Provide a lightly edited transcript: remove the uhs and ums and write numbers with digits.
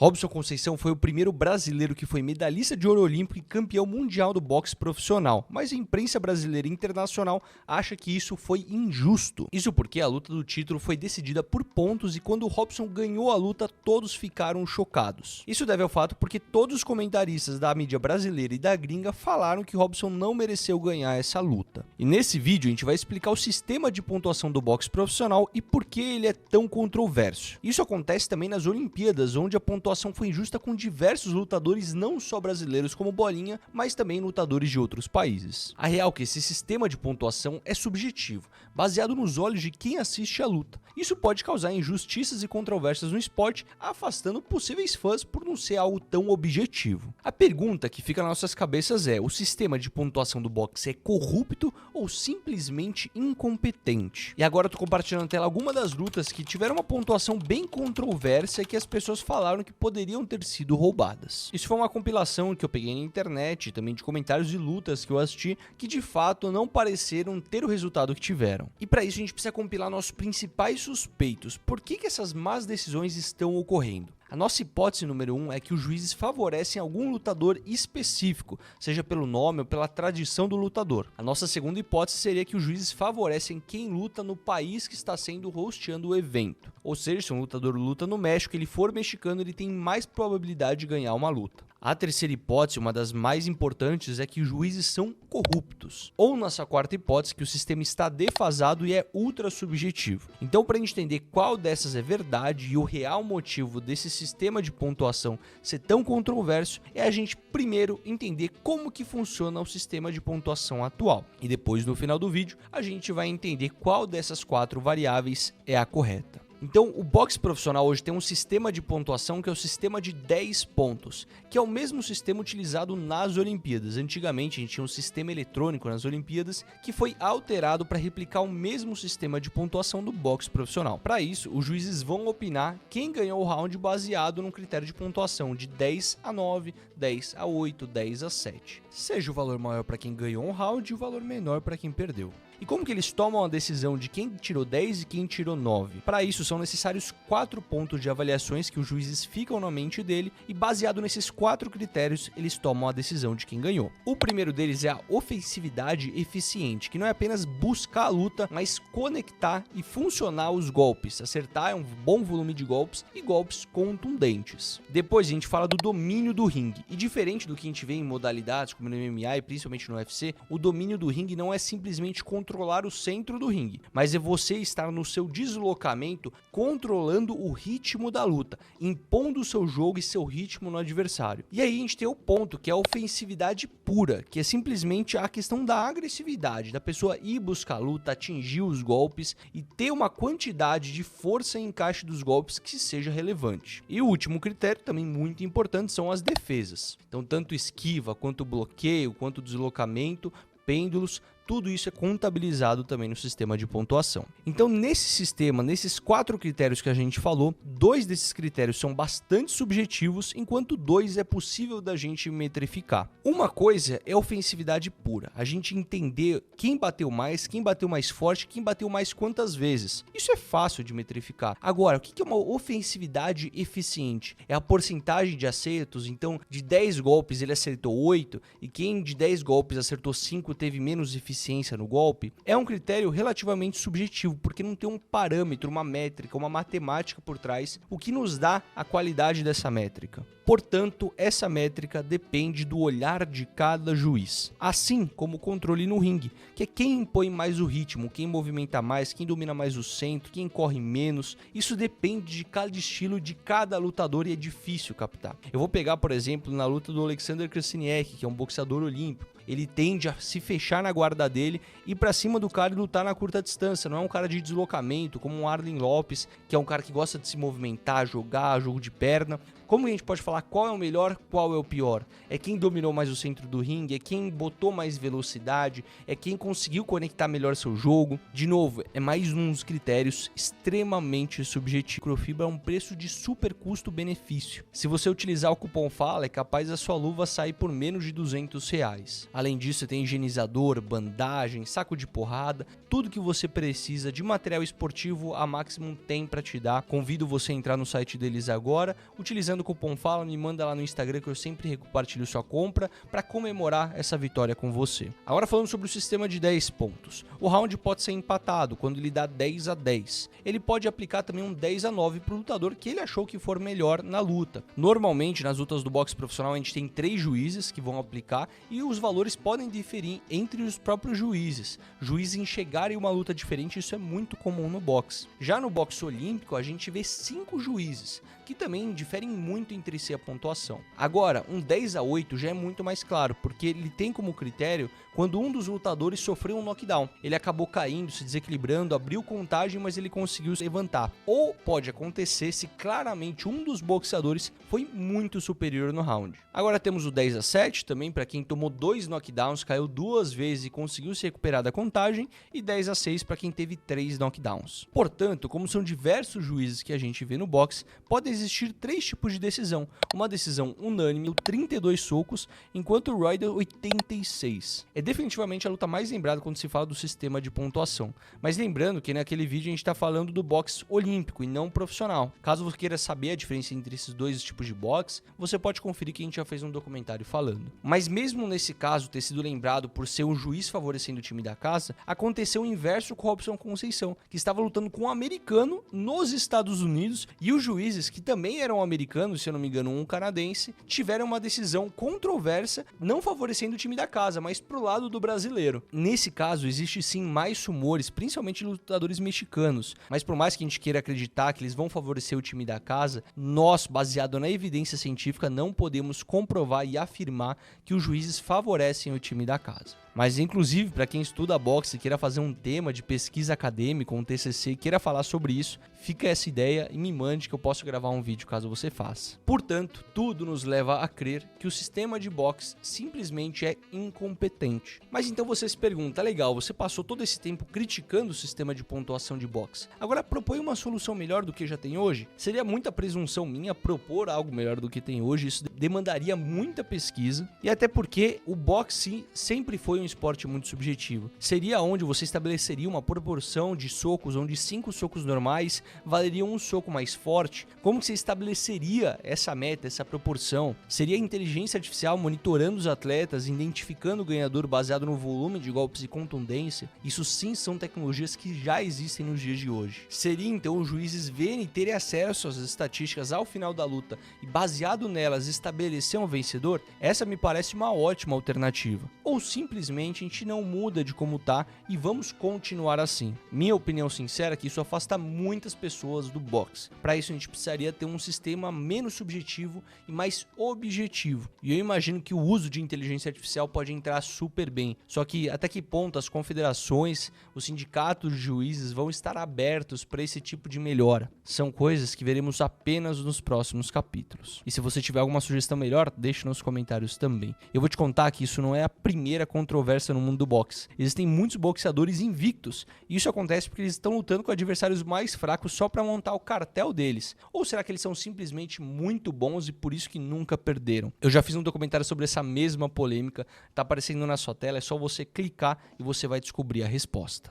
Robson Conceição foi o primeiro brasileiro que foi medalhista de ouro olímpico e campeão mundial do boxe profissional, mas a imprensa brasileira e internacional acha que isso foi injusto. Isso porque a luta do título foi decidida por pontos e quando o Robson ganhou a luta, todos ficaram chocados. Isso deve ao fato porque todos os comentaristas da mídia brasileira e da gringa falaram que Robson não mereceu ganhar essa luta. E nesse vídeo a gente vai explicar o sistema de pontuação do boxe profissional e por que ele é tão controverso. Isso acontece também nas Olimpíadas, onde a pontuação foi injusta com diversos lutadores não só brasileiros como Bolinha, mas também lutadores de outros países. A real é que esse sistema de pontuação é subjetivo, baseado nos olhos de quem assiste a luta. Isso pode causar injustiças e controvérsias no esporte, afastando possíveis fãs por não ser algo tão objetivo. A pergunta que fica nas nossas cabeças é: o sistema de pontuação do boxe é corrupto ou simplesmente incompetente? E agora eu tô compartilhando na tela algumas das lutas que tiveram uma pontuação bem controversa e que as pessoas falaram que poderiam ter sido roubadas. Isso foi uma compilação que eu peguei na internet, também de comentários de lutas que eu assisti, que de fato não pareceram ter o resultado que tiveram. E para isso a gente precisa compilar nossos principais suspeitos. Por que essas más decisões estão ocorrendo? A nossa hipótese número 1 é que os juízes favorecem algum lutador específico, seja pelo nome ou pela tradição do lutador. A nossa segunda hipótese seria que os juízes favorecem quem luta no país que está sendo hosteando o evento. Ou seja, se um lutador luta no México e ele for mexicano, ele tem mais probabilidade de ganhar uma luta. A terceira hipótese, uma das mais importantes, é que os juízes são corruptos. Ou nossa quarta hipótese, que o sistema está defasado e é ultra subjetivo. Então, para entender qual dessas é verdade e o real motivo desse sistema de pontuação ser tão controverso, é a gente primeiro entender como que funciona o sistema de pontuação atual. E depois, no final do vídeo, a gente vai entender qual dessas quatro variáveis é a correta. Então, o boxe profissional hoje tem um sistema de pontuação que é o sistema de 10 pontos, que é o mesmo sistema utilizado nas Olimpíadas. Antigamente, a gente tinha um sistema eletrônico nas Olimpíadas que foi alterado para replicar o mesmo sistema de pontuação do boxe profissional. Para isso, os juízes vão opinar quem ganhou o round baseado num critério de pontuação de 10 a 9, 10 a 8, 10 a 7. Seja o valor maior para quem ganhou um round e o valor menor para quem perdeu. E como que eles tomam a decisão de quem tirou 10 e quem tirou 9? Para isso, são necessários 4 pontos de avaliações que os juízes ficam na mente dele e baseado nesses 4 critérios, eles tomam a decisão de quem ganhou. O primeiro deles é a ofensividade eficiente, que não é apenas buscar a luta, mas conectar e funcionar os golpes, acertar um bom volume de golpes e golpes contundentes. Depois a gente fala do domínio do ringue, e diferente do que a gente vê em modalidades como no MMA e principalmente no UFC, o domínio do ringue não é simplesmente controlar o centro do ringue, mas é você estar no seu deslocamento controlando o ritmo da luta, impondo o seu jogo e seu ritmo no adversário. E aí a gente tem o ponto que é a ofensividade pura, que é simplesmente a questão da agressividade, da pessoa ir buscar a luta, atingir os golpes e ter uma quantidade de força e encaixe dos golpes que seja relevante. E o último critério, também muito importante, são as defesas. Então tanto esquiva, quanto bloqueio, quanto deslocamento, pêndulos, tudo isso é contabilizado também no sistema de pontuação. Então, nesse sistema, nesses 4 critérios que a gente falou, 2 desses critérios são bastante subjetivos, enquanto 2 é possível da gente metrificar. Uma coisa é a ofensividade pura, a gente entender quem bateu mais forte, quem bateu mais quantas vezes. Isso é fácil de metrificar. Agora, o que é uma ofensividade eficiente? É a porcentagem de acertos, então de 10 golpes ele acertou 8, e quem de 10 golpes acertou 5 teve menos eficiência no golpe. É um critério relativamente subjetivo, porque não tem um parâmetro, uma métrica, uma matemática por trás, o que nos dá a qualidade dessa métrica. Portanto, essa métrica depende do olhar de cada juiz, assim como o controle no ringue, que é quem impõe mais o ritmo, quem movimenta mais, quem domina mais o centro, quem corre menos. Isso depende de cada estilo, de cada lutador e é difícil captar. Eu vou pegar, por exemplo, na luta do Alexander Krasniqi, que é um boxeador olímpico. Ele tende a se fechar na guarda dele, ir pra cima do cara e lutar na curta distância. Não é um cara de deslocamento, como um Arlen Lopes, que é um cara que gosta de se movimentar, jogar, jogo de perna. Como a gente pode falar qual é o melhor, qual é o pior? É quem dominou mais o centro do ringue, é quem botou mais velocidade, é quem conseguiu conectar melhor seu jogo. De novo, é mais um dos critérios extremamente subjetivos. Microfibra é um preço de super custo-benefício. Se você utilizar o cupom FALA, é capaz da sua luva sair por menos de R$200. Além disso, você tem higienizador, bandagem, saco de porrada, tudo que você precisa de material esportivo, a Maximum tem para te dar. Convido você a entrar no site deles agora, utilizando o cupom FALA, me manda lá no Instagram que eu sempre compartilho sua compra para comemorar essa vitória com você. Agora falando sobre o sistema de 10 pontos. O round pode ser empatado quando ele dá 10-10. Ele pode aplicar também um 10-9 para o lutador que ele achou que for melhor na luta. Normalmente, nas lutas do boxe profissional, a gente tem 3 juízes que vão aplicar e os valores podem diferir entre os próprios juízes. Juízes enxergarem uma luta diferente, isso é muito comum no boxe. Já no boxe olímpico, a gente vê 5 juízes, que também diferem muito entre si a pontuação. Agora, um 10-8 já é muito mais claro, porque ele tem como critério quando um dos lutadores sofreu um knockdown. Ele acabou caindo, se desequilibrando, abriu contagem, mas ele conseguiu se levantar. Ou pode acontecer se claramente um dos boxeadores foi muito superior no round. Agora temos o 10-7 também, para quem tomou 2 knockdowns, caiu 2 vezes e conseguiu se recuperar da contagem, e 10-6 para quem teve 3 knockdowns. Portanto, como são diversos juízes que a gente vê no boxe, podem existir 3 tipos de decisão. Uma decisão unânime, 32 socos, enquanto o Ryder 86. É definitivamente a luta mais lembrada quando se fala do sistema de pontuação. Mas lembrando que naquele vídeo a gente está falando do boxe olímpico e não profissional. Caso você queira saber a diferença entre esses dois tipos de boxe, você pode conferir que a gente já fez um documentário falando. Mas mesmo nesse caso ter sido lembrado por ser um juiz favorecendo o time da casa, aconteceu o inverso com Robson Conceição, que estava lutando com um americano nos Estados Unidos, e os juízes, que também eram americanos, se eu não me engano um canadense, tiveram uma decisão controversa, não favorecendo o time da casa, mas pro lado do brasileiro. Nesse caso, existe sim mais rumores, principalmente lutadores mexicanos, mas por mais que a gente queira acreditar que eles vão favorecer o time da casa, nós, baseado na evidência científica, não podemos comprovar e afirmar que os juízes favorecem o time da casa. Mas inclusive, para quem estuda boxe e queira fazer um tema de pesquisa acadêmica, um TCC, e queira falar sobre isso, fica essa ideia e me mande que eu posso gravar um vídeo caso você faça. Portanto, tudo nos leva a crer que o sistema de boxe simplesmente é incompetente. Mas então você se pergunta, legal, você passou todo esse tempo criticando o sistema de pontuação de boxe. Agora propõe uma solução melhor do que já tem hoje? Seria muita presunção minha propor algo melhor do que tem hoje, isso demandaria muita pesquisa, e até porque o boxe sempre foi um esporte muito subjetivo. Seria onde você estabeleceria uma proporção de socos, onde 5 socos normais valeriam um soco mais forte? Como que você estabeleceria essa meta, essa proporção? Seria a inteligência artificial monitorando os atletas, identificando o ganhador baseado no volume de golpes e contundência? Isso sim são tecnologias que já existem nos dias de hoje. Seria então os juízes verem e terem acesso às estatísticas ao final da luta e baseado nelas estabelecer um vencedor? Essa me parece uma ótima alternativa. Ou simplesmente a gente não muda de como tá e vamos continuar assim. Minha opinião sincera é que isso afasta muitas pessoas do boxe. Para isso a gente precisaria ter um sistema menos subjetivo e mais objetivo. E eu imagino que o uso de inteligência artificial pode entrar super bem. Só que até que ponto as confederações, os sindicatos de juízes vão estar abertos para esse tipo de melhora? São coisas que veremos apenas nos próximos capítulos. E se você tiver alguma sugestão melhor, deixe nos comentários também. Eu vou te contar que isso não é a primeira controvérsia no mundo do boxe. Existem muitos boxeadores invictos, e isso acontece porque eles estão lutando com adversários mais fracos só para montar o cartel deles. Ou será que eles são simplesmente muito bons e por isso que nunca perderam? Eu já fiz um documentário sobre essa mesma polêmica, tá aparecendo na sua tela, é só você clicar e você vai descobrir a resposta.